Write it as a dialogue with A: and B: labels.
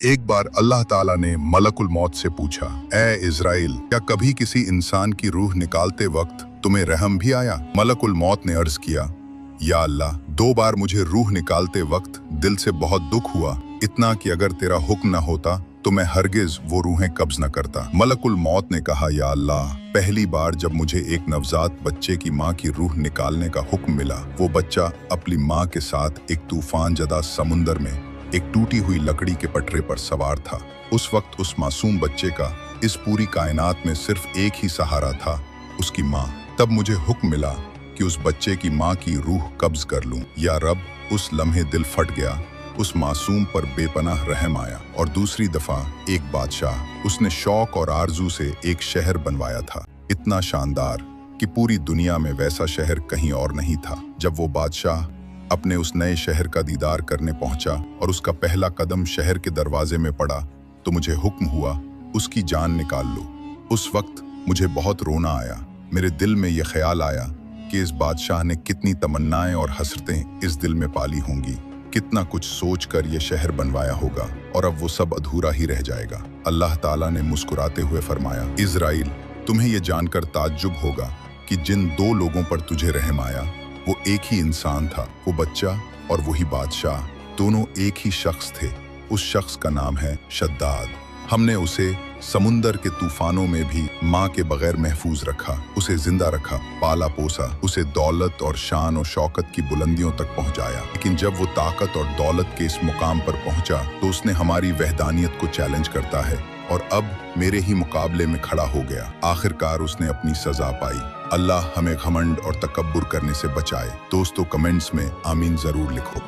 A: एक बार अल्लाह ताला ने मलकुल मौत से पूछा, ए इज़राइल, क्या कभी किसी इंसान की रूह निकालते वक्त तुम्हें रहम भी आया? मलकुल मौत ने अर्ज किया, या अल्लाह, 2 बार मुझे रूह निकालते वक्त दिल से बहुत दुख हुआ, इतना कि अगर तेरा हुक्म न होता तो मैं हरगिज वो रूहें कब्ज न करता। मलकुल मौत ने कहा, या अल्लाह, पहली बार जब मुझे एक नवजात बच्चे की माँ की रूह निकालने का हुक्म मिला, वो बच्चा अपनी माँ के साथ एक तूफान जदा समुंदर में एक टूटी हुई लकड़ी के पटरे पर सवार था। उस वक्त उस मासूम बच्चे का इस पूरी कायनात में सिर्फ एक ही सहारा था, उसकी माँ। तब मुझे हुक्म मिला कि उस बच्चे की माँ की रूह कब्ज कर लूं। या रब, उस लम्हे दिल फट गया, उस मासूम पर बेपनाह रहम आया। और दूसरी दफा एक बादशाह, उसने शौक और आरजू से एक शहर बनवाया था, इतना शानदार कि पूरी दुनिया में वैसा शहर कहीं और नहीं था। जब वो बादशाह अपने उस नए शहर का दीदार करने पहुंचा और उसका पहला कदम शहर के दरवाजे में पड़ा तो मुझे हुक्म हुआ, उसकी जान निकाल लो। उस वक्त मुझे बहुत रोना आया। मेरे दिल में यह ख्याल आया कि इस बादशाह ने कितनी तमन्नाएं और हसरतें इस दिल में पाली होंगी, कितना कुछ सोचकर ये शहर बनवाया होगा, और अब वो सब अधूरा ही रह जाएगा। अल्लाह ताला ने मुस्कुराते हुए फरमाया, इज़राइल, तुम्हें ये जानकर ताज्जुब होगा कि जिन 2 लोगों पर तुझे रहम आया वो एक ही इंसान था। वो बच्चा और वही बादशाह, दोनों एक ही शख्स थे। उस शख्स का नाम है शद्दाद। हमने उसे समुंदर के तूफानों में भी माँ के बगैर महफूज रखा, उसे जिंदा रखा, पाला पोसा, उसे दौलत और शान और शौकत की बुलंदियों तक पहुंचाया। लेकिन जब वो ताकत और दौलत के इस मुकाम पर पहुंचा तो उसने हमारी वहदानियत को चैलेंज करता है और अब मेरे ही मुकाबले में खड़ा हो गया। आखिरकार उसने अपनी सजा पाई। अल्लाह हमें घमंड और तकब्बुर करने से बचाए। दोस्तों, कमेंट्स में आमीन जरूर लिखो।